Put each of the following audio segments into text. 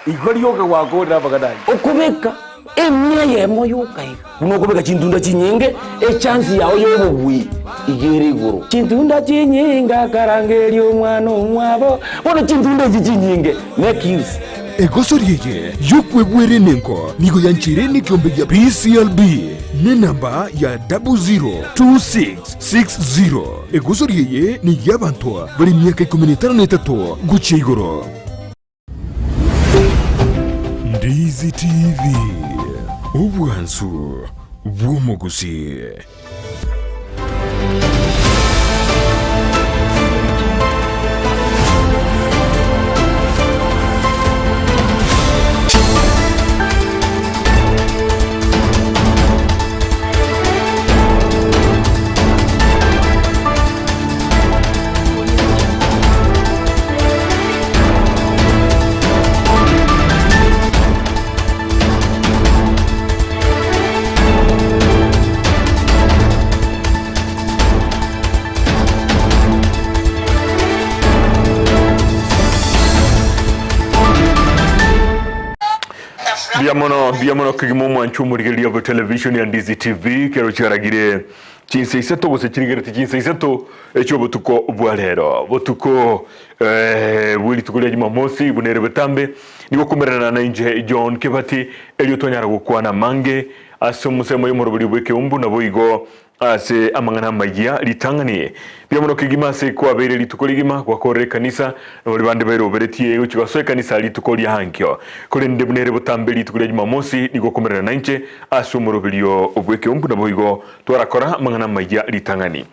Ikori yoka wako na bakadai. Okubeka emya yemo yoka. Kuno kubeka chintunda chinyinge chance yawo yobugwi igere iguru. Chintunda chinyinga karangeri omwana omwabo. Bono chintunda chinyinge make use. Egosoriye yokwebwere nenko nigo yanchire ni kiombe ya PCLB ni namba ya 002660. Egosoriye ni yabantu bari myaka 13 gucya iguru. Ndizi TV ubwansu bw'umuguzi. Biamono kigimumu anchumurigelia kwa television ya Ndizi TV kero charagire Chinsa Isato bose kirigere Chinsa Isato echo botuko bwalero botuko wili tukulia Jumamosi bunere betambe niko kumerana na nje John Kebati eliotonyara gukwana mange asomusemo y'umurubiri bweke umbu naboigo ase amangana magia litanganie biamono kigima se kwa bere litukoligima kwa kore kanisa no bande bero beretie uchiga so kanisa litukolia hankyo kore ndebunere butambe litukolia Jumamosi niko kumerana na nje asumurubiri obweke umbu naboigo twarakora amangana magia litangani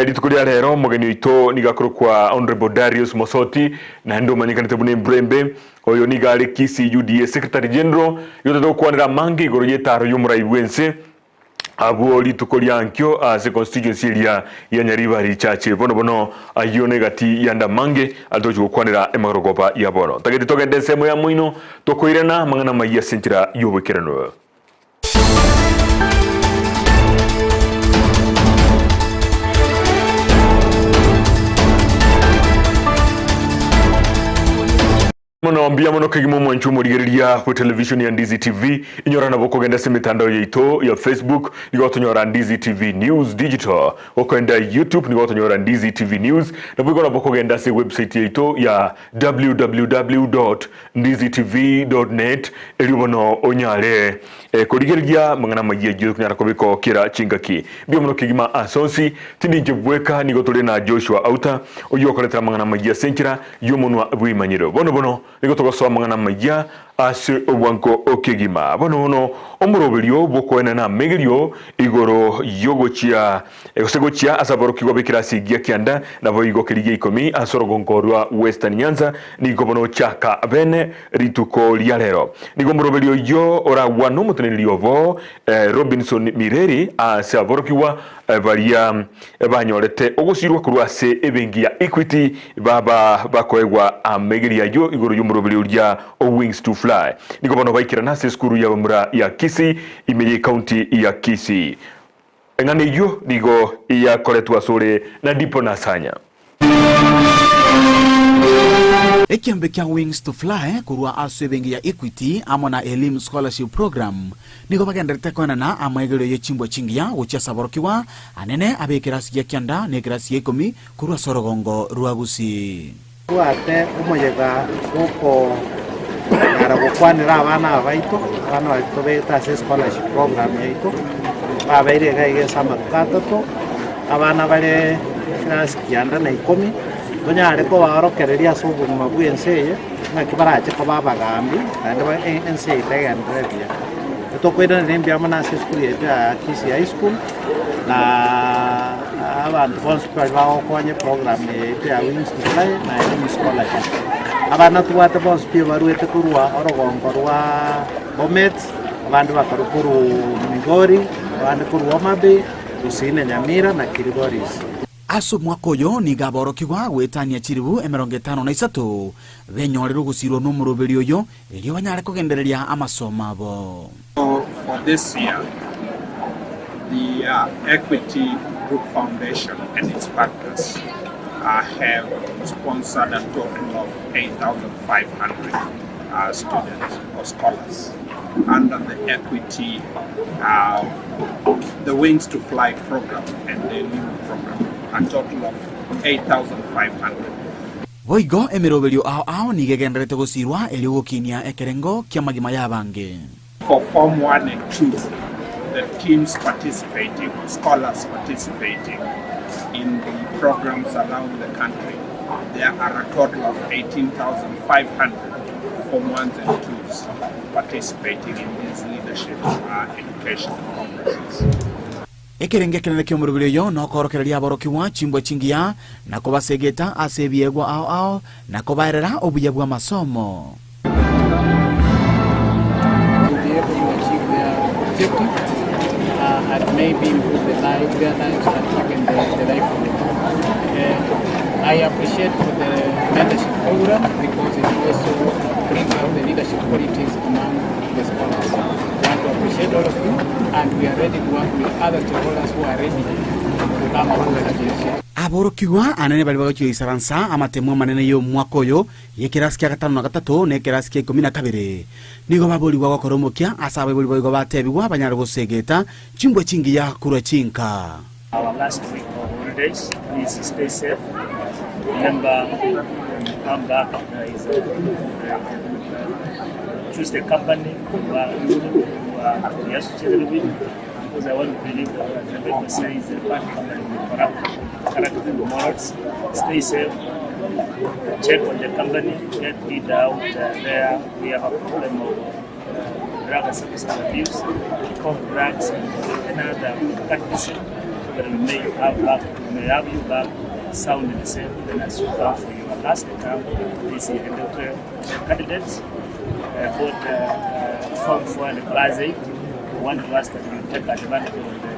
litukolia rero mugeni ito nigakoro kwa Honorable Darius Mosoti na ndo manikana bune Mbrembe oyo nigale Kisii UDA Secretary General yoto kwanira mangi goro yetaro yumura ibwense abo litukolia ankyo ase constituency ya Nyaribari chache bono ayone gati yanda mange altojo kwanira emarogopa ya bono tageti togende semo ya muino tokoirana mangana maiya sentira yobekerano. Mono kigimumu nchumurigeria kwa television ya Ndizi TV inyora na boko genda semitandao yaito ya Facebook nigoto nyora Ndizi TV News Digital wako enda YouTube nigoto nyora Ndizi TV News na boko na boko genda se website yaito ya www.ndizitv.net eliubono onyale kodigeria mangana magia jiyo kunyara kobiko kira chingaki biomono kigima asonsi tindi njebweka nigoto na Joshua Auta oyo koleta mangana magia senkira yomonwa bwimanyiro bono niko tokosoa mangana magia ase obwanko okegima bono omurobelio bokoena na AMAEGERIO igoro yogochia egosegochia asaborokigwa bekirasi gia kianda na boigo kirigie ikomi asorogonkorwa Western Nyanza niko bono chaka bene rituko lialero niko murobelio yo ora wano mutenelio bo Robinson Mireri asaborokigwa baria banyorete ogosirwa kurwase ebengi ya Equity baba bakoegwa AMAEGERIO yo igoro yumurobelio lya Wings to Fly niko bono baikira nase skuru ya bamura ya Kisii Emeremo County ya Kisii ngane yo nigo ya koletwa sore na dipo na sanya Ekiambe kia Wings to Fly kurua asu ebengi ya Equity amona elimu scholarship program niko bagenderete kona na AMAEGERIO yechimbwa chingia uchia saborokiwa anene abekirasi ya kianda nekirasi yekomi kurua sorogongo ruagusi kuate umojega uko yara gukwanira abana baito beta scholarship program yaito babaire gaigesa makatato abana bare class kianda na 10 tonyare ko barokereria sobu mabwenseye na kibarache ko babagambi kandi ba NC teganderia tokwenda nembya mana school ya Kisii High School na abantu bonse bawo kwanye program ya Wings to Fly na elimu scholarship abana tuwate bonse pia baruete kurwa orogongo rwa Bomet abantu bakarukuru Migori abantu kurwa Mabe Gusii na Nyamira na Kirigoris aso mwakoyo ni gaborokigwa gwetania chiribu 53 benyorero gusirwo n'umuroberi oyo elio banyare kugendereria amasoma bo. For this year the Equity Group Foundation and its partners have sponsored a total of 8,500 students or scholars under the equity, the Wings to Fly program and the EMEREMO program, a total of 8,500. Voigo emerovelio ao nigegenderete gusirwa eliogokinia ekerengo kia magima ya bange. For Form 1 and 2, the teams participating, scholars participating in the programs around the country, there are a total of 18,500 Form 1s and 2s participating in these leadership education conferences. Ekerenge kenene KOEMURUNGANIA no korokereria aborokiwa chimbwe chingia na kobasegeta asebiegwa ao na kobaerera obuya bwa masomo. To be able to achieve their objective and maybe improve their lives and even the life of them. I appreciate the mentorship program because it also brings out the leadership qualities among the scholars. I want to appreciate all of you, and we are ready to work with other stakeholders who are ready to come up with such initiatives. Aborokiwa anene bali bagakyo isaransa amatemo manene yo mwaka oyo yekirasi kya gatano na gatatu ne kirasi kya 12 nigo baboli bwa gokoromokia asabe boli bwa batebiwa banyara gosegeta chimbwe chingi ya kurwa chinka. Our last week of holidays, please stay safe. Remember, come back. Choose the company who are associated with, because I want to believe that the paper says the bad company with corrupt character and morals. Stay safe. Check on the company. Get it out there. We have a problem of drug and substance abuse, cough drugs, and other practices. That we may have you back sound and safe as you come for your last term this year. And the candidates both Form 4 and Class 8 want to ask that you take advantage of the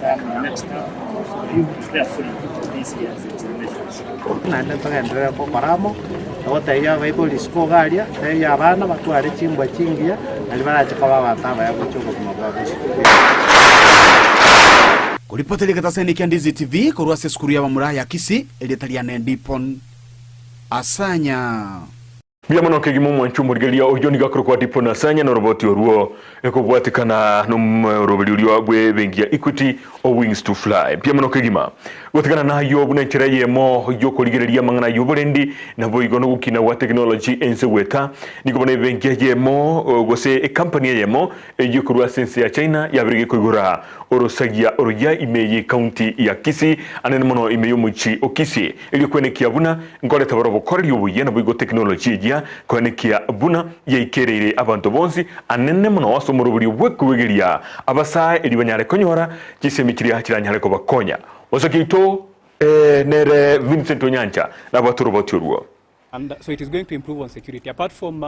term next term, so you prepare fully for this year's examinations. Nande tukaendelea kukoramo wote ya Bible school garia ya abana batware chimbwa chingia ali barachika babataba ya kuchuko kumabwabusi. Kulipotele kataseni kia Ndizi TV korwa seskuru ya mamura ya Kisii elitalia nendipon asanya. Bia mono kegimo mwanchumurigelia oyoni gakuru kwa dipo na sanya na roboti oruo ekobwatikana nomurobelio gwe bengia equity o Wings to Fly. Bia mono kegima gwatikana na yo bunenchera yemo yo koligerelia mangana yo borendi na boigo no gukina wa technology ense weta nikobone bengia yemo gose e company yemo yo kurwa sense ya China ya brige kugura orosagia oroya Amayia County ya Kisii anene mono imeyo muchi o Kisii ili kwene kiabuna ngole tabaro koryo buye na boigo technology ya kwene kia buna yeikereire abantu bonsi anene mono wasomuruburi wekuwegeria abasa eli banyare KONYORA kisemikiri kiranyare ko bakonya osakito nere Vincent Onyancha na baturu boturuo. And so it is going to improve on security. Apart from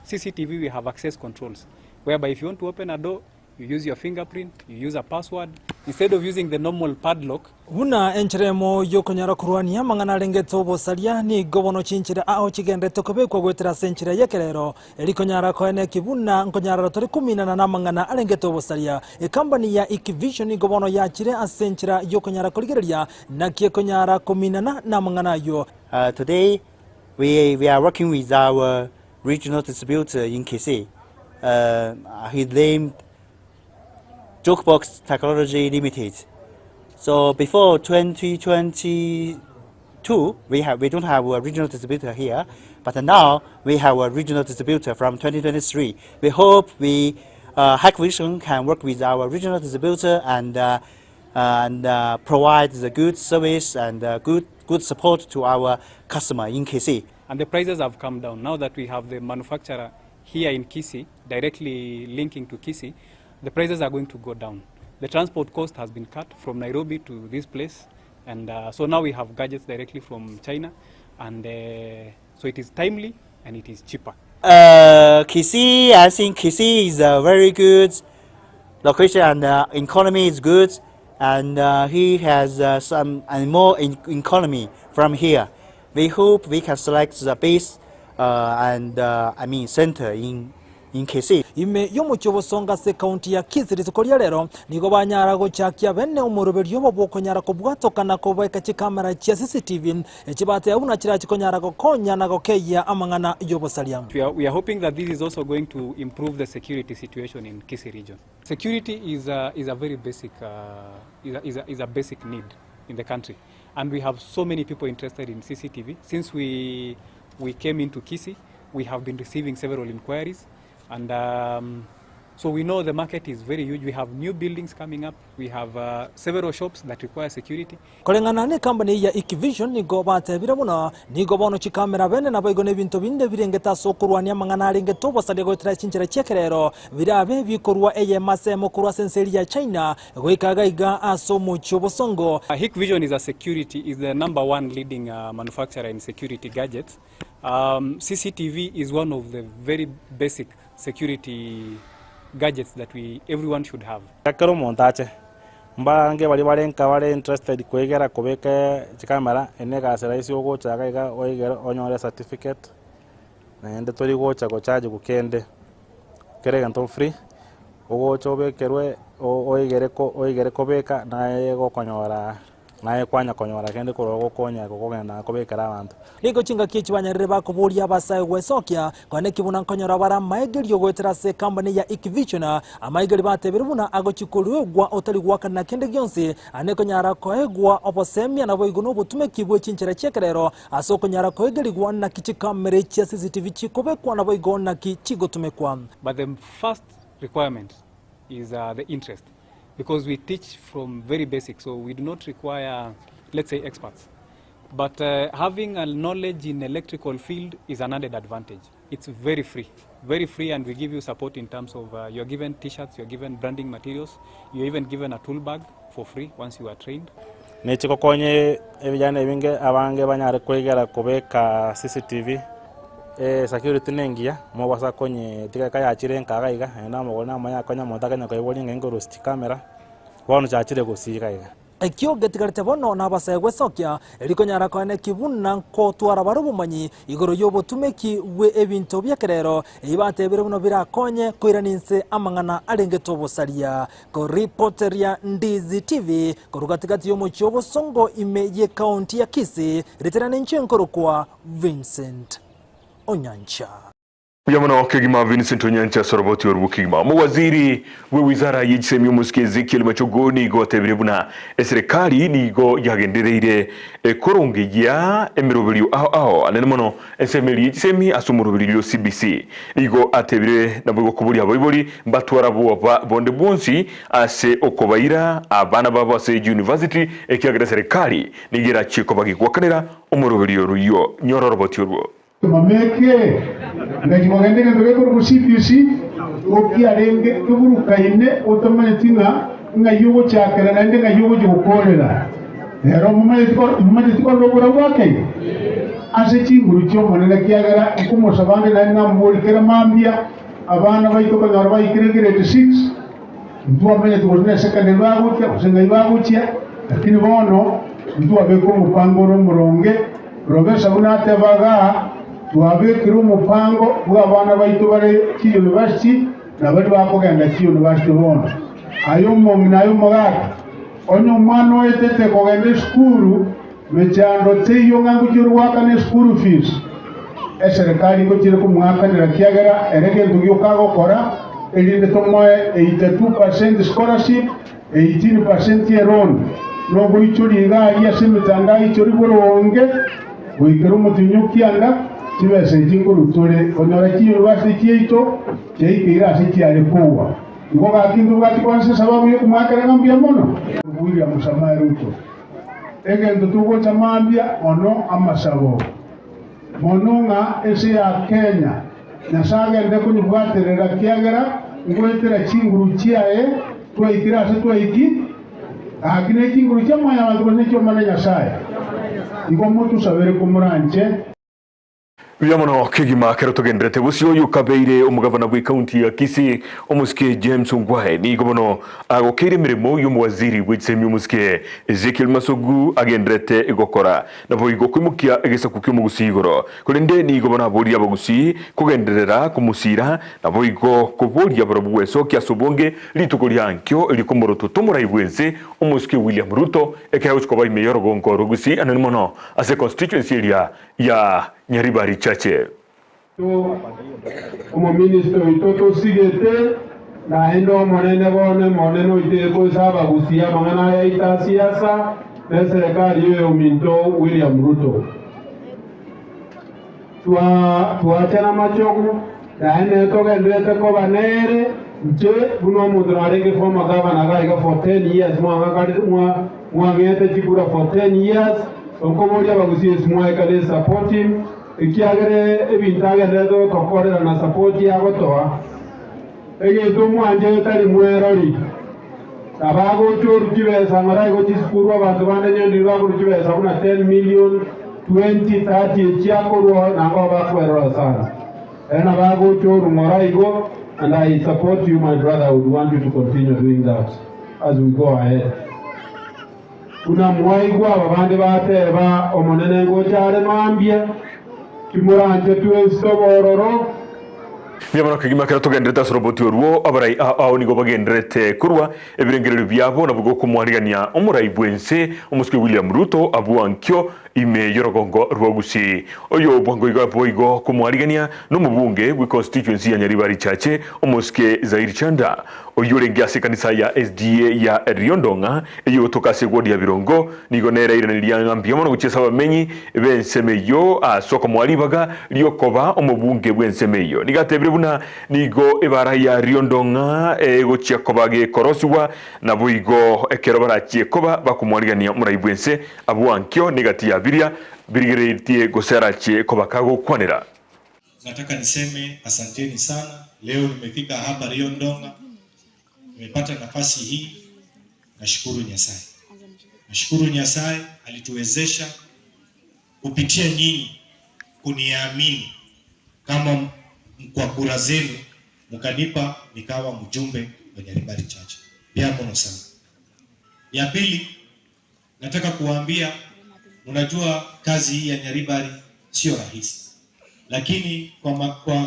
CCTV, we have access controls, whereby if you want to open a door, you use your fingerprint, you use a password, instead of using the normal padlock. Huna encheremo yo KONYORA kurwania mangana lengeto bosalia ni gobono chinchira ao chigende tokobe kwa gwetera senchira yekerero eli KONYORA koene kibuna KONYORA tori 10 na mangana alengeto bosalia e company ya Ikivision gobono ya chire asenchira yo KONYORA koligereria na kie KONYORA 10 na mangana yo. Today we are working with our regional distributor in Kisii. His name Jokebox Technology Limited. So before 2022, we don't have a regional distributor here, but now we have a regional distributor from 2023. We hope Hackvision can work with our regional distributor and provide the good service and good support to our customer in Kisii. And the prices have come down now that we have the manufacturer here in Kisii, directly linking to Kisii. The prices are going to go down. The transport cost has been cut from Nairobi to this place, and so now we have gadgets directly from China, and so it is timely and it is cheaper. Kisii, I think Kisii is a very good location, and economy is good, and he has some and more economy from here. We hope we can select the base center in in Kisii. Ime yomuchobo songa se county ya Kisii ritukoria rero nigo banyara gochakia bene umuroberio bo konyara kubwatokana kobeka chikamera chia CCTV echibate abuna chira chikonyara gokonya na gokeya amangana yobosalia. We are hoping that this is also going to improve the security situation in Kisii region. Security is a very basic is a basic need in the country, and we have so many people interested in CCTV. Since we came into Kisii, we have been receiving several inquiries, and so we know the market is very huge. We have new buildings coming up. We have several shops that require security. Kolengana ne company ya Ekivision ni gobate bire muno ni gobono chikamera bene na boigo ne bintu binde birengeta sokurwania mangana aringe to basale go tra chinchera chekerero birabe bikorwa AMAEGERIO kurwa senseri ya China goikaga iga aso mucho bosongo. Hikvision is the #1 leading manufacturer in security gadgets. CCTV is one of the very basic security gadgets that everyone should have. Kakaro montache mbange bali interested kwegera kobeka chikamera enega seraisi ogo chagaiga oigero onyore certificate na ende tori go chago charge kukende kerega nto free ogo chobekerwe oigere kobeka na ego konyora naye kwanya konyora kende korogo konya kugenda kobekera abantu ligo chinga kichwanyarire bakuburia basaye gwesokia kone kibuna konyora bara AMAEGERIO gwetera se company ya Ekivision AMAEGERIO batebere buna agochikulwe gwa otali gwakana kende gyonse ane konyara koegwa obosemia na boigo no butume kibwe chinchera chekerero aso konyara koegerigwa na kichikamera chia CCTV chikobekwa na boigo na kichigotumekwa. But the first requirement is the interest, because we teach from very basic, so we do not require, let's say, experts. But having a knowledge in electrical field is an added advantage. It's very free, and we give you support in terms of you're given t-shirts, you're given branding materials, you're even given a tool bag for free once you are trained. Nechiko konye ebijana ebinge abange banyare kwegera kobeka CCTV security nengia mo basa konye tika kaya chire nkagaiga na mo na manya konya montaga nya koiboli ngengoro sti camera bono cha chire gusika ekyo getigarite bono na basaye gwesokia erikonyara kone kibuna ko twara barubumanyi igoro yobo tumeki we ebinto byakerero ibatebere buno birakonye koiraninse amangana arengeto bosalia ko reporter ya Ndizi TV korugatigati yo mucyo songo imeye county ya Kisii reterane nchenkoro kwa Vincent Onyancha. Yamano kegima Vincent Onyancha soroboti orubukigima. Mwaziri we wizara yijisemi umuske Ezekiel Machogoni go tebrebuna serikali nigo yagendereire korongeya emeroberio aho anemono esemeri yijisemi asumuroberio CBC nigo atebire nabwo kuburi abayibori mbatwara bo bonde bonsi ase okobaira abana babo ase university ekiagera serikali nigira chiko bagikwakanira umuroberio ruyo nyororoboti orwo mameke ngajimogende ngebe ko CBC okiarenge kuburukaine otomanetinga ngayugo chakera nande ngayugo jukorera ero mumanye ko lobora wake ase chinguru cyo monela kiagara kumusabande na mwolekera mambia abana bayito kanyara bayikire grade 6 ndu amenye tukone secondary bagutia kusenga ibagutia lakini bono ndu abeko mupangoro muronge professor unate baga twabekira umupango bw'abana bayito bare ki university nabari bakogenda ki university bono ayo momi nayo mogaka onyo mwana etete kogenda school mechando teyo ngangu kirwaka ne school fees serikali ko kire ku mwaka ne rakiagera erege ndugyo kago kora elinde tomoe 82% scholarship 18% loan no buichuri nga yasemitanga ichori boronge buikero mutinyukianga kibese kingurutore konyora ki university yeito kyeikira asikiale kuwa ngoga kindu gati kwanse sababu yo kumakara ngambia mono William Samoei Ruto egendo tugo chamambia ono amasabo mononga ese ya Kenya nasaga ndeko nyubwaterera kiagera ngwetera kinguru kiae twaikira ase twaiki akine kinguru chamanya abantu bane cyo mananya saya iko mutu sabere kumuranje Biamono kigima kero tugendrete busio yukabeire omugavana bwi county ya Kisii omuske James Ongwae ni gobono agokire mirimo y'umuwaziri w'itsemi omuske Ezekiel Masogu agendrete igokora nabo igokwimukia egesaku ky'omugusii igoro kurinde ni gobono abori abagusii kugenderera kumusira nabo igo kubori abarobweso kyasubonge lituko lyankyo elikomoroto tomuraibwense omuske William Ruto ekayuchkoba imeyoro gonkoro Gusii ananimono ase constituency area ya Nyaribari chache. Como ministro itoto sigete na endo monene bone moneno iteko saba Gusii mangana ya ita siasa na serikali yo minto William Ruto. Tuachana machogu na ene toke ndete ko banere nje buno mudrare ke former governor ga for 10 years mwa ngete chikura for 10 years okomori abagusii smwa kale support him ikiagere ebintage ndedo tokorera na support yago toa ege tumwanje tari mwerori abago churu kibesa ngara go chiskuru abantu bande nyondi bago kibesa kuna 10 million 20 30 chiakoro na ngo bakwero sana ena bago churu ngara igo and I support you my brother. I would want you to continue doing that as we go ahead. Kuna mwaigwa babande bateba omonene ngo cyare mambye kimuranje tuwesobororo Biamono kigima kero tugendrete soroboti oruo abarai ao nigo bagendrete kurwa ebirengerero byabo nabugo kumwarigania omurai bwense omuske William Ruto abuankyo ime yorogongo rwagusii oyo bwango iga boigo kumwarigania no mubunge wi constituency ya Nyaribari chache omuske Zairi Chanda oyo rengiase kanisa ya SDA ya Riondonga eyo tokase godi ya birongo nigo nera iranirianga mbiamono guchesa bamenyi bensemeyo asoko mwalibaga liokoba omubunge bwensemeyo nigatebire buna nigo ebara ya Riondonga ego chiakobage koroswa na boigo ekero barachie koba bakumwarigania murai bwense abuankyo negatia birigeretie goserache kobakago kwanera. Nataka niseme asanteni sana. Leo nimefika hapa Riondonga. Nimepata nafasi hii. Nashukuru Nyasaye. Nashukuru Nyasaye alituwezesha kupitia nyinyi kuniamini kama kwa kura zenu mkanipa nikawa mjumbe wa Nyaribari chache. Biamono sana. Ya pili nataka kuwaambia unajua kazi hii ya Nyaribari sio rahisi. Lakini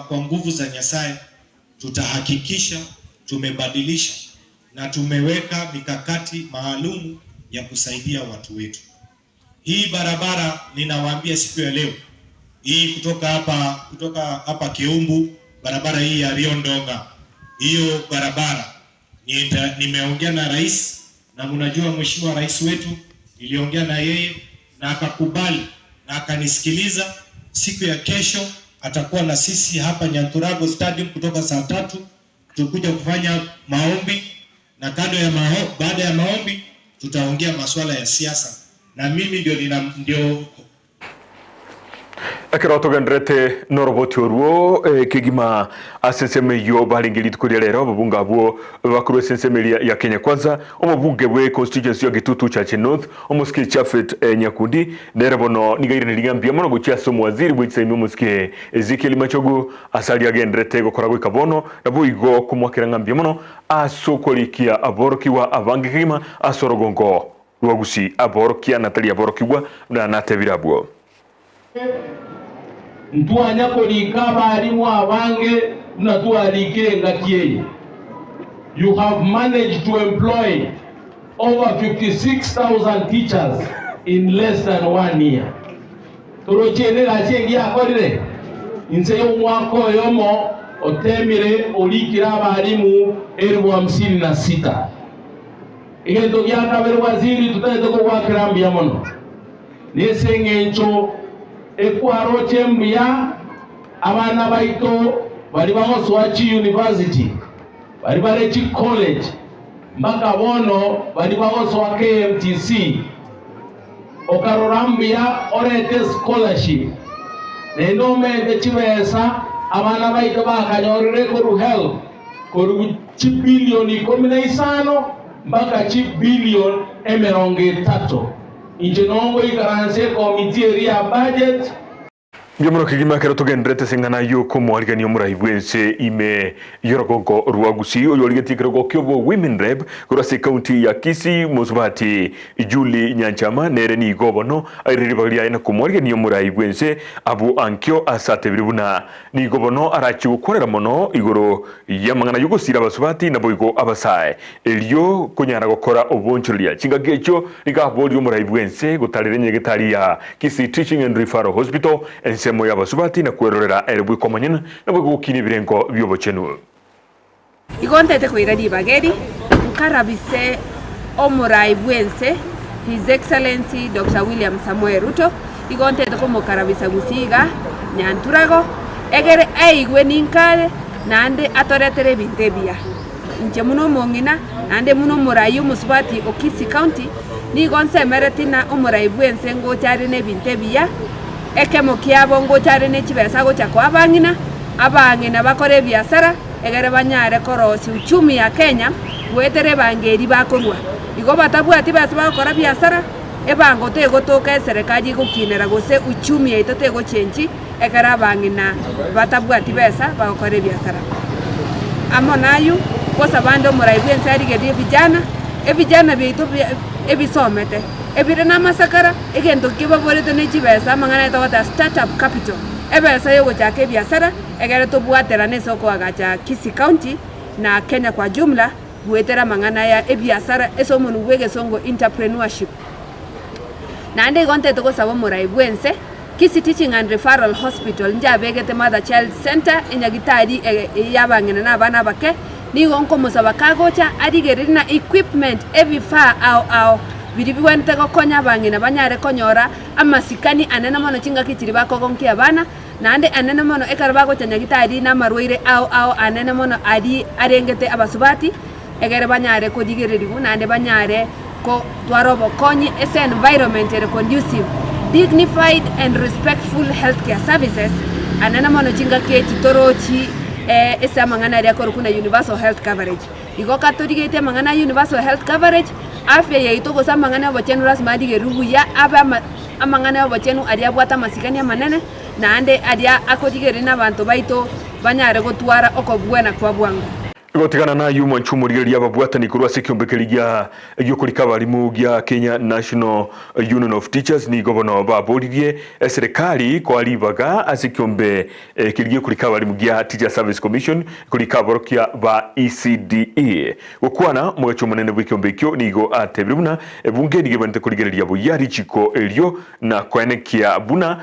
kwa nguvu za Nyasaye tutahakikisha tumebadilisha na tumeweka mikakati maalum ya kusaidia watu wetu. Hii barabara ninawaambia siku ya leo. Hii kutoka hapa Keumbu, barabara hii ya Riondonga. Hiyo barabara nimeongea na rais na mnajua mheshimiwa rais wetu niliongea na yeye na akakubali na akanisikiliza. Siku ya kesho atakuwa na sisi hapa Nyanturago Stadium kutoka saa 3 tutakuja kufanya maombi na baada ya maombi tutaongea masuala ya siasa na mimi ndio Akirato gendrete noroboti oruo kigima asenseme yo balingeli tukuria lero babunga abo bakuru senseme ya Kenya Kwanza omubunge bwe constituency ya Gitutu Chache North omuske Chafet Nyakundi nerebono nigaire nilingambia mono guchiaso mwaziri bwitsemi omuske Ezekiel Machogu asali agendrete gokora gwe kabono nabo igo kumwakira ngambia mono asokolikia aborokiwa abange kigima asorogongo rwagusii aborokia Natalia aborokiwa na natebirabwo ntuanya kolika abarimu abange natualikire ngatiye. You have managed to employ over 56,000 teachers in less than 1 year. Torochene lachengi akorire inse y'umwaka yomo otemire olikira abarimu 56,000. Igendo gyakabere waziri tutete ko gwakirambia mono nesengencho ekwaro chembya abana baito bali bagoswachi university bali barechi college mpaka bono bali bagoswa KMTC okarorambya orete scholarship neno mende chibesa abana baito bakanyorere ko help ko bilioni 15 mpaka bilioni 30 injenongo ikaranse komiti ya budget Ngiamono kigima kero tugendrete singana yuko mwarigania muraibwense ime yorogongo rwa Gusii oyo ligetikero go kyobo women rep kurase county ya Kisii musubati Julie Nyanchama nere ni gobono airiribalia ina kumwarigania muraibwense abu ankyo asate biribuna ni gobono arachi gukorera mono igoro yamangana yuko sira basubati na boigo abasae elio kunyara gukora obonchulia chinga gecho ligabodi muraibwense gutarire nyegetari ya Kisii Teaching and Referral Hospital semo ya basubati na kwerorera erebwe komanyana na bwo gukini birengo byobochenu igontete kwiradi bageri nkarabise omuraibwense His Excellency Dr. William Samuel Ruto igontete ko mukarabisa Gusiiga nyanturago egere aigwe ninkale nande atoretere bintebia nje muno mongina nande muno murayu musubati o Kisii County ni gonse meretina omuraibwense ngo cyari ne bintebia ekemo kiabo ngo cyari ne kibesa go cyako abangina bakore biasara egere banyare korosi uchumi ya Kenya wetere bangeri bakorwa igo batabwati basa bakora biasara ebango tego toka serikali gukinera gose uchumi ya itotego chenji egera bangina batabwati besa bakore biasara amonayu kosa bando muraibwense ari gedi vijana bito ebisomete ebire na masakara egendo kiba borete ne chibesa mangana tawata startup capital ebesa yogo chake biasara egere to bwatera ne soko agacha Kisii County na Kenya kwa jumla buetera mangana ya ebiasara esomunu wege songo entrepreneurship nande gonte to sabo muraibwense Kisii Teaching and Referral Hospital njabegete Mother Child Center enyagitari yabangena na bana bake ni gonko musaba kagocha arigerina equipment ebifa au biribiwente go konya bangina banyare konyora amasikani anena mono chinga kichiri bako gonki abana nande anena mono ekarbago chanyagitari na marwaire au anena mono adi arengete abasubati egere banyare ko digererigu nande banyare ko twarobo konyi ese environment conducive dignified and respectful healthcare services anena mono chinga kechi torochi esa mangana ya kuna universal health coverage igo katorigete mangana universal health coverage afya ya itoko sa mangana bochenu rasma dige rubu ya aba amangana bochenu adia bwata masikani manene na ande adia akodigere na bantu baito banyare gotwara okobwena kwa bwangu gotigana na yumo nchumuri ya babwatani kurwa sekiombekelia yokulika balimu gya Kenya National Union of Teachers ni gobono BAOROKIA serikali ko alibaga asikiombe kiliye kulika balimu gya Teacher Service Commission kulika ABAOROKIA ba ECDE gukwana mwecho munene bwikyombekyo nigo atebiruna bunge nigebante kuligerelia bo yari chiko elio na kwanekia buna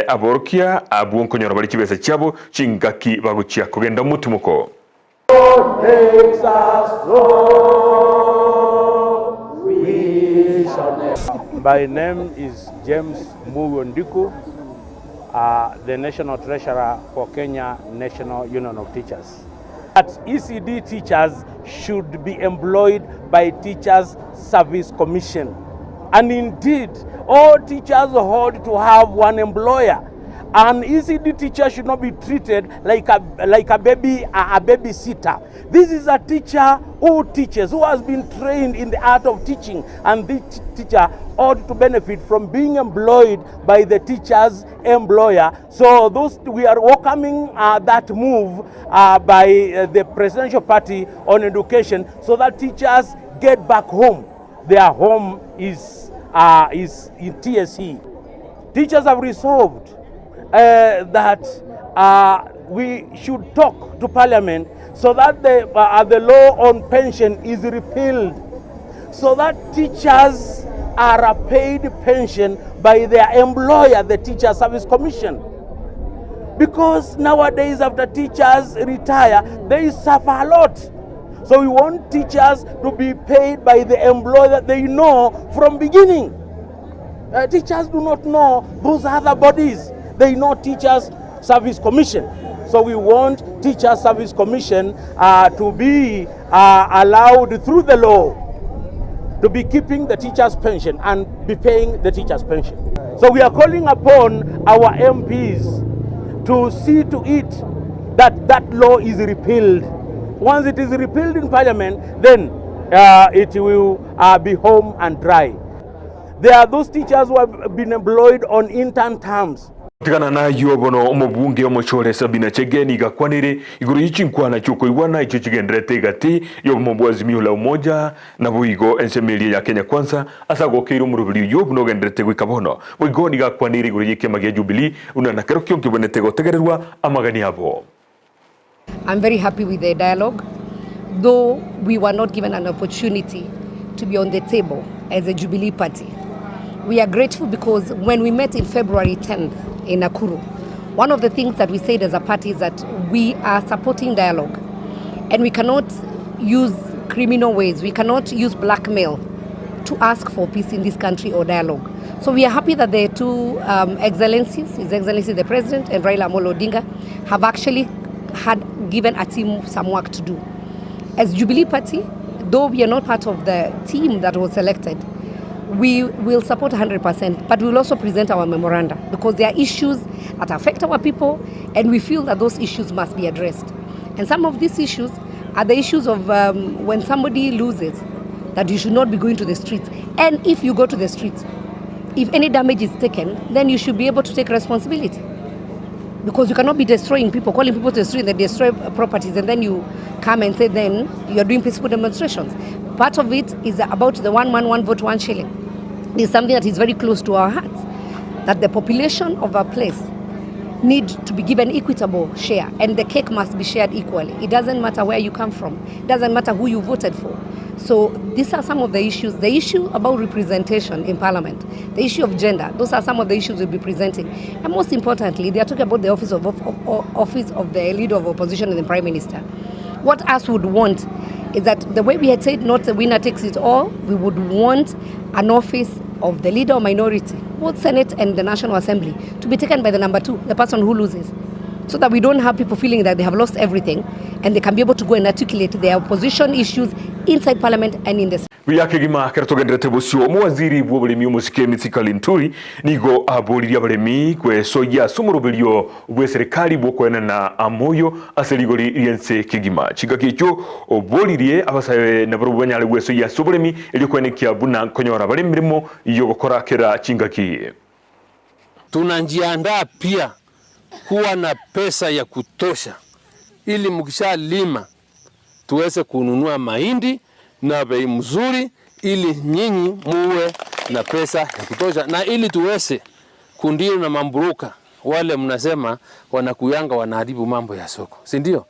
ABAOROKIA abu KONYORA bali kibesa cyabo chingaki bagucia kugenda mutumuko. Takes us slow, we shall never. My name is James Mugondiku, the National Treasurer for Kenya National Union of Teachers. That ECD teachers should be employed by Teachers Service Commission. And indeed, all teachers hold to have one employer. An ECD teacher should not be treated like a babysitter. This is a teacher who teaches, who has been trained in the art of teaching, and this teacher ought to benefit from being employed by the teacher's employer. So we are welcoming that move by the presidential party on education, so that teachers get back home. Their home is in TSC. Teachers have resolved that we should talk to Parliament so that the law on pension is repealed, so that teachers are paid pension by their employer, the Teacher Service Commission. Because nowadays, after teachers retire, they suffer a lot. So we want teachers to be paid by the employer that they know from beginning. Teachers do not know those other bodies. They know Teachers Service Commission. So we want Teachers Service Commission to be allowed through the law to be keeping the teachers' pension and be paying the teachers' pension. So we are calling upon our MPs to see to it that that law is repealed. Once it is repealed in Parliament, then it will be home and dry. There are those teachers who have been employed on intern terms. Tigana na yobono omubunge omochore Sabina Chegeni gakwanire iguru yichinkwana chuko iwana icho chigendrete gati yobomobwazi miula umoja na buigo ensemeli ya Kenya Kwanza asa gokiro murubili yobuno gendrete gwikabono buigo ni gakwanire iguru yikema ya Jubilee una nakero kyonke bonete gotegererwa amagani abo. I'm very happy with the dialogue, though we were not given an opportunity to be on the table as a Jubilee party. We are grateful because when we met in February 10th in Nakuru, one of the things that we said as a party is that we are supporting dialogue and we cannot use criminal ways, we cannot use blackmail to ask for peace in this country or dialogue. So we are happy that the two excellencies, His Excellency the President and Raila Amolo Odinga, have actually had given a team some work to do. As Jubilee Party, though we are not part of the team that was selected, we will support 100%, but we will also present our memoranda because there are issues that affect our people and we feel that those issues must be addressed. And some of these issues are the issues of when somebody loses, that you should not be going to the streets. And if you go to the streets, if any damage is taken, then you should be able to take responsibility. Because you cannot be destroying people, calling people to the street, they destroy properties, and then you come and say then you're doing peaceful demonstrations. Part of it is about the 1 man, 1 vote, 1 shilling. It's something that is very close to our hearts, that the population of our place need to be given equitable share, and the cake must be shared equally. It doesn't matter where you come from. It doesn't matter who you voted for. So these are some of the issues. The issue about representation in Parliament, the issue of gender, those are some of the issues we'll be presenting. And most importantly, they are talking about the office of the Leader of Opposition and the Prime Minister. What us would want is that the way we had said not the winner takes it all, we would want an office of the Leader of Minority, both Senate and the National Assembly, to be taken by the number 2, the person who loses. So that we don't have people feeling that they have lost everything and they can be able to go and articulate their opposition issues inside Parliament and in the Biyakegima kertogendrete busyo muwaziri bw'oburemi omusike Mithika Linturi nigo abulirya abaremi kwesoya sumurubelyo bwe serikali bwokwena na amoyo aserigori ryense kigima chigakicho obulirye abasaye na barubanyale bwesoya suburemi elikwene buna konyora bari mirimo yo gukora kera chingaki. Tunajiandaa pia kuwa na pesa ya kutosha ili mkisha lima tuweze kununua mahindi na bei mzuri ili nyinyi muwe na pesa ya kutosha, na ili tuweze kundio na mamburuka wale mnasema wanakuyanga wanaharibu mambo ya soko, si ndio?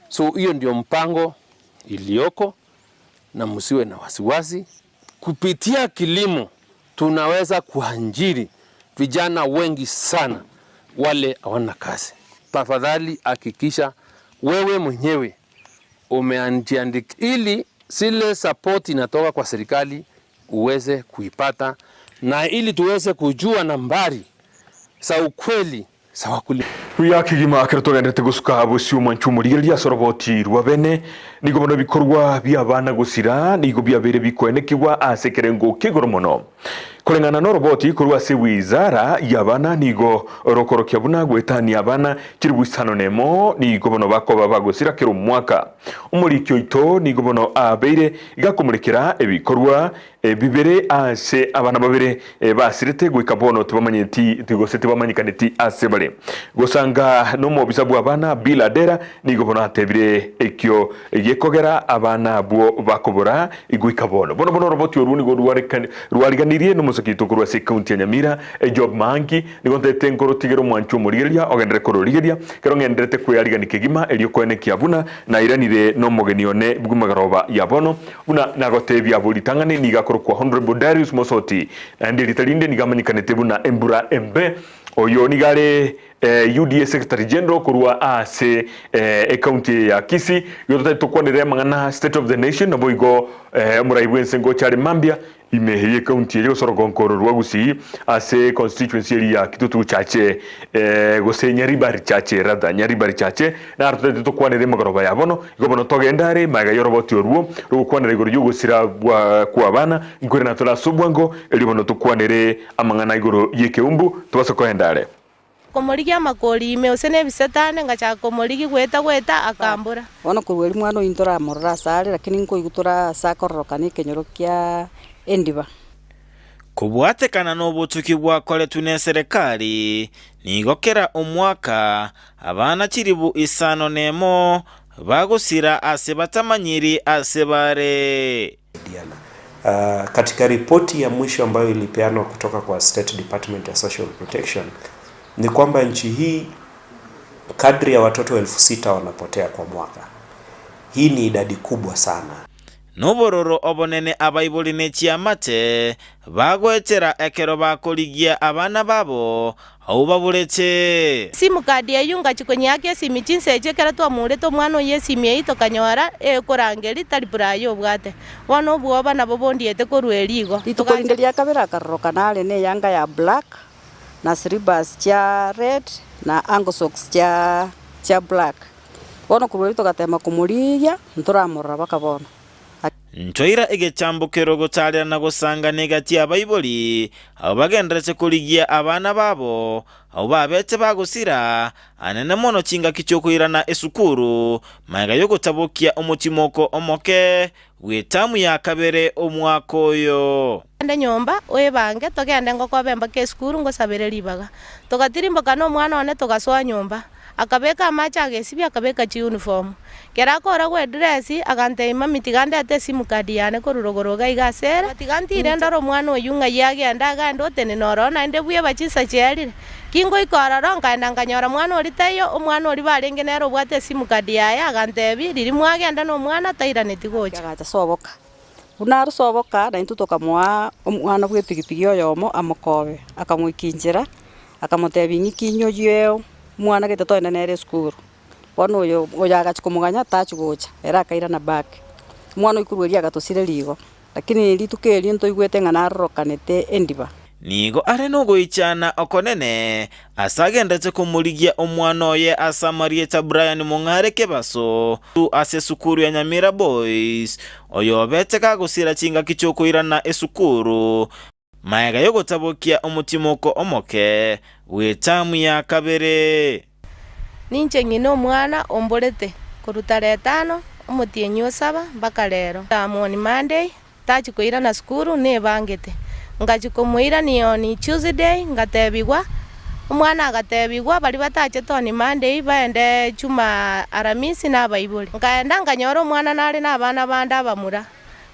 So hiyo ndio mpango iliyoko na msiwe na wasiwasi. Kupitia kilimo tunaweza kuajiri vijana wengi sana wale hawana kazi. Tafadhali hakikisha wewe mwenyewe umeandika ili zile support inatoka kwa serikali uweze kuipata, na ili tuweze kujua nambari za ukweli za wakulima. Biyakegima kertogendrete gusuka busyo manchumuri ya soroboti rwabene nigo bono bikorwa byabana gusira nigo byabere bikwenekirwa asekerengo kigoromono kolengana no roboti kurwa se wizara yabana nigo rokorokia buna gwetani abana kiribusano nemo nigo bono bakoba bagusira kero mwaka umurikyo ito nigo bono abeire igakumurikira ebikorwa bibere ase abana babere basirete gwikabono tubamanyeti tigosete bamanyikaneti ase bare gosanga no mo bisabu abana biladera nigo bono atebire ekyo yekogera abana bwo bakobora igwikabono bono roboti oruni go rwariganirie no musakito kurwa se county ya Nyamira job manki nigo tete ngoro tigero mwancho murigeria ogendere kororigeria kero ngendrete kwiyarigani kigima elio kwene kiabuna na iranire no mogenione bwumagaroba yabono buna nagotebya bulitangane niga kwa Honorable Darius Mosoti and litalinde nigamanyikanete buna embura embe oyo nigale UDA Secretary General kurwa ase county ya Kisii yote tukwanire mangana State of the Nation na boigo muraibwense ngo chari mambia imeheye county yo sorogonkoro rwa Gusii ase constituency ya Kitutu chache gose Nyaribari chache rada Nyaribari chache na artote tukwanire magoroba yabono igobono togendare maga yoroboti oruo rukwanire igoro yugusira kwa bana ngore na tola subwango elibono tukwanire amangana igoro yekeumbu tubasoko endare komorigia makori me usene bisetane ngacha komorigi gweta akambura ona kurweri mwana intora morra sare lakini nko igutora sakorroka ni kenyorokia endiba Kubwatekana n'obutuki bwakoletwa ne serikali nigokera omwaka abana chiribu 51 bagusira ase batamanyiri ase bare. Katika ripoti ya mwisho ambayo ilipeanwa kutoka kwa State Department of Social Protection ni kwamba nchi hii kadri ya watoto 6,000 wanapotea kwa mwaka. Hii ni idadi kubwa sana. Nobororo obonene abaibuli ne chiamate bagwetera ekero bakoligia abana babo au babulete simu kadi yunga chikonyake simi chinse chekera twamure to mwana ye simi eito KONYORA ekorangeri taliburayo bwate wano bwoba nabo bondiete korweligo litukoringeria kabera karoka nale ne yanga ya black na sribas cha red na angosocks cha black wono kurwelito katema kumuligia nturamurra bakabona Ntoira egechambukero gotalira na gusanga negati abaibuli abo bagendretse kuligia abana babo abo babete bagusira anene mono chinga kichokuirana esukuru maiga yogotabokia omutimoko omoke gwetamu ya kabere omwaka oyo ande nyomba oyebange togende ngokobemba ke esukuru ngosabere libaga togatirimboka no mwana one togaswa nyomba akabeka amacha agesibi akabeka chi uniform kera kora gwe dress akanteima mitigande ate simu kadi yane korurogoroga igasera tigantire ndoro mwana oyunga yagenda gando tene norona inde buye bachisa cyerire kingo ikora ronka ndanganyora mwana oritayo omwana ori barenge nero bwate simu kadi yaya akantebi riri mwagenda no mwana tairane tigocha gacha soboka unaru soboka na intutoka mwa omwana bwe pigipigi oyomo amokobe akamwikinjira akamotebi nyikinyo yeo mwana gete toenda nere skuru wano yo oyaga chikomuganya tachugocha era kaira na back mwana ikurweria gatosire ligo lakini litukeli nto igwete ngana rokanete endiba nigo are no goichana okonene asagendetse kumuligia omwana oye asamarieta Brian Mongare kebaso tu ase sukuru ya Nyamira Boys oyo bete kagusira chinga kichokoirana esukuru maiga yogotabokia omutimoko omoke wetamu ya kabere ninche ngino mwana ombolete korutare 5 omutienyo 7 mpaka lero amoni Monday tachikoira na skuru ne bangete ngachikomuira ni Tuesday ngatebigwa omwana agatebigwa bali batache toni Monday baende chuma aramisi na baibuli ngaenda nganyoro mwana nari na bana banda bamura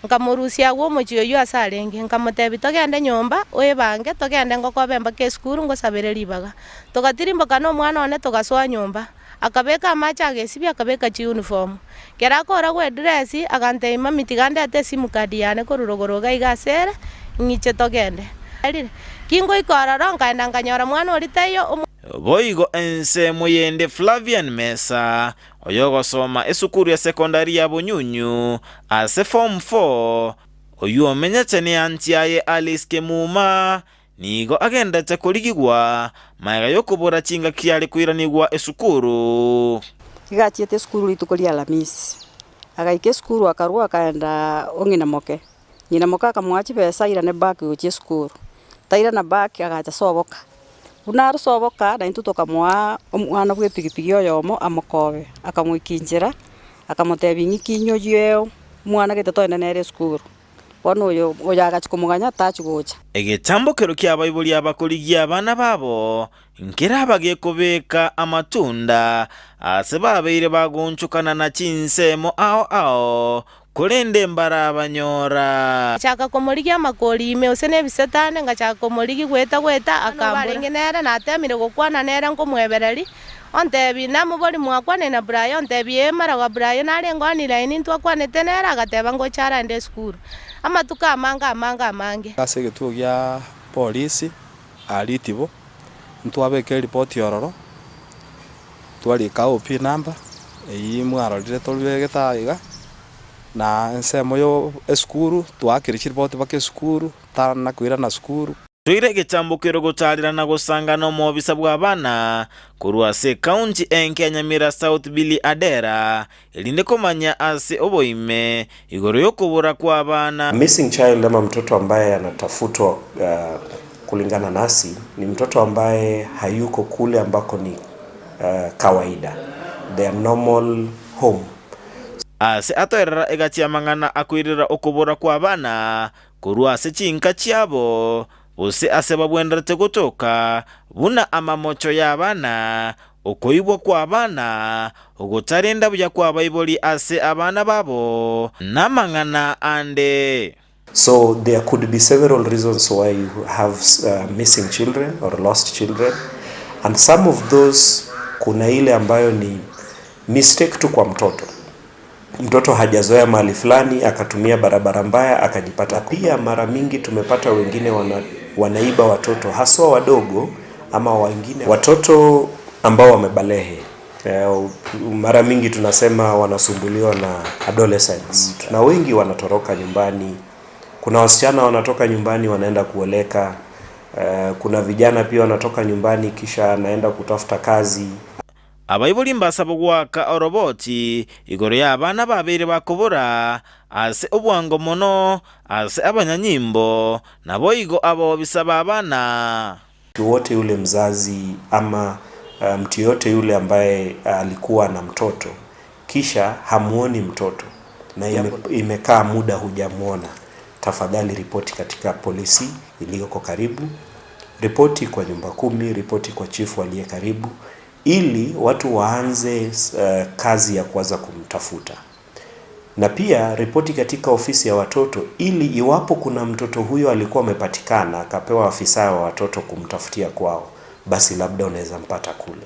nkamurusia gwo muchiyo yu asarenge nkamutebi togende nyomba oyebange togende ngokobemba ke skuru ngosabere libaga togatirimboka no mwana one togaswa nyomba akabeka amacha agesibi akabeka chi uniform kera kora gwe dress akanteima mitigande ate simu kadi yane korurogoroga igasera ngiche togende kingo ikora ronka ndanganyora mwana oritayo boigo ense muyende Flavian Mesa oyogosoma esukuru ya sekondari ya Bunyunyu ase form 4 oyu omenyete ne antiaye Alice Kemuma nigo agendete kuligigwa maiga yokubura chinga kiali kuiranigwa esukuru igachete skuru litukolia Alhamisi agaike skuru akarua kaenda ongina moke nyina moka akamwachi pesa irane back uche skuru taira na back agacha soboka unaru soboka na intutoka mwa omwana bwe pigipigi oyomo amokobe akamwikinjira akamotebi nyikinyo yeo mwana gete toenda nere skuru wano yo oyaga chikomuganya tachugocha egetambokero kya baibuli abakoligia abana babo nkera bagekobeka amatunda ase babeire bagonchukana na chinsemo ao kulende mbara abanyora chaka komoligia makoli ime osene bisetane ngachaka komoligi gweta akambarenge nera natemire gokwana nera nkomwebereri ontebi namuboli mwakwane na Brian ontebi emara wa Brian alengo line ntwakwanete nera agateba ngochara nde skuru amatuka amanga ase getuo gya polisi alitibo ntwabeke report yororo twali ka OP number eyi mwarorire tolwegetaga na nsemo yo eskuru twakirichi report bake skuru tana kwira na skuru Tuire gechambukiro gotalira na gusanga no mobisa bwa bana kurwa se county enke Nyamira South Billy Adera elinde komanya ase oboime igoro yokubura kwa bana. Missing child ama mtoto ambaye anatafutwa kulingana nasi ni mtoto ambaye hayuko kule ambako ni kawaida, their normal home. Ase atoerera egachia mangana akwirira okubura kwa bana kurwa ase chinka chiabo use ase babwenderete gutuka buna amamocho y'abana okoibwa kwa abana ogotarenda buya kwa baiboli ase abana babo namangana ande. So there could be several reasons why you have missing children or lost children, and some of those kuna ile ambayo ni mistake tu kwa mtoto. Mtoto hajazoea mahali fulani akatumia barabara mbaya akajipata. Pia mara mingi tumepata wengine wanaiba watoto haswa wadogo ama wengine watoto ambao wamebalehe. Mara mingi tunasema wanasumbuliwa na adolescents. Tuna wengi wanatoroka nyumbani. Kuna wasichana wanatoka nyumbani wanaenda kuoleka. Kuna vijana pia wanatoka nyumbani kisha anaenda kutafuta kazi. Abaibuli mbasaba gwaka oroboti igoro y'abana babiri bakobora ase obwango mono ase abanyanyimbo nabo igo abo bisaba abana. Wote yule mzazi ama mtu yote yule ambaye alikuwa na mtoto kisha hamuoni mtoto na imekaa muda hujamuona, tafadhali ripoti katika polisi iliyoko karibu, ripoti kwa nyumba 10, ripoti kwa chifu aliye karibu, ili watu waanze kazi ya kuanza kumtafuta. Na pia ripoti katika ofisi ya watoto, ili iwapo kuna mtoto huyo alikuwa amepatikana akapewa afisa wa watoto kumtafutia kwao, basi labda unaweza mpata kule.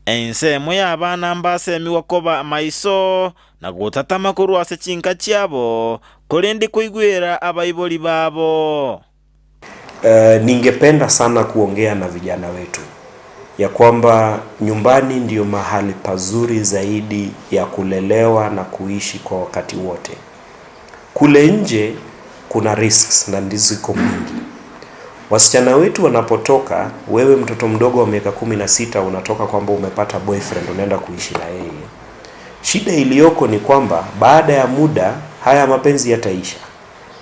Ensemo y'abana mbasemiwa koba maiso na gutatama kurwa ase chinka chiabo kolendi kuigwera abaiboli babo. Ningependa sana kuongea na vijana wetu ya kwamba nyumbani ndio mahali pazuri zaidi ya kulelewa na kuishi kwa wakati wote. Kule nje kuna risks na ndizo ziko mingi. Wasichana wetu wanapotoka, wewe mtoto mdogo wa miaka 16 unatoka kwamba umepata boyfriend unaenda kuishi na yeye. Shida iliyoko ni kwamba baada ya muda haya mapenzi yataisha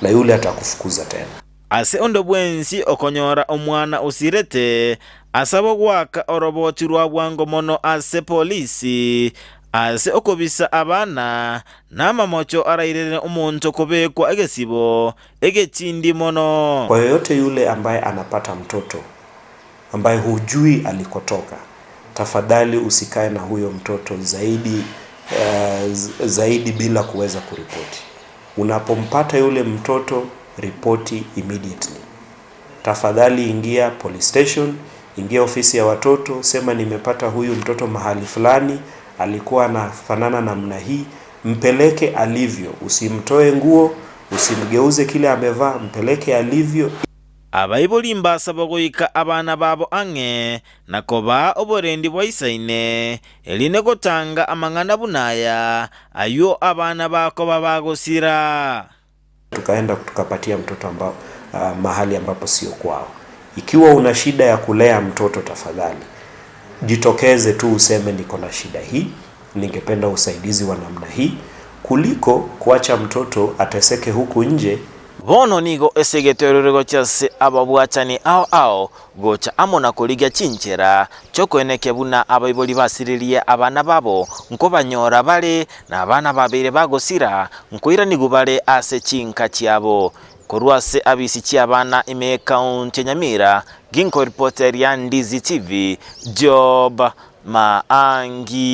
na yule atakufukuza tena. Ase ondo bwensi okonyora omwana usirete asabo gwaka oroboti rwa bwango mono ase polisi ase okobisa abana n'amamocho arairene omuntu okobekwa egesibo egechindi mono. Kwa yoyote yule ambaye anapata mtoto ambaye hujui alikotoka, tafadhali usikae na huyo mtoto zaidi bila kuweza kuripoti. Unapompata yule mtoto, ripoti immediately. Tafadhali ingia police station, ingia ofisi ya watoto, sema nimepata huyu mtoto mahali fulani, alikuwa anafanana namna hii, mpeleke alivyo, usimtoe nguo, usimgeuze kile amevaa, mpeleke alivyo. Abaibuli mbasaba goika abana babo ange nakoba oborendi bwaisaine eline gotanga amangana bunaya ayo abana bako babagosira. Tukaenda tukapatia mtoto ambao mahali ambapo sio kwao. Ikiwa una shida ya kulea mtoto, tafadhali jitokeze tu useme niko na shida hii, ningependa usaidizi wa namna hii, kuliko kuacha mtoto ateseke huku nje. Bono nigo esegeterero chase ababwachani ao gocha amona koliga chinchera chokwene buna abaiboli basiririe abana babo nko banyora bale na abana babire bagosira nkoira nigubale ase chinka chiabo korwase abisi chiabana ime county Nyamira. Ginko reporter ya Ndizi TV Job Maangi.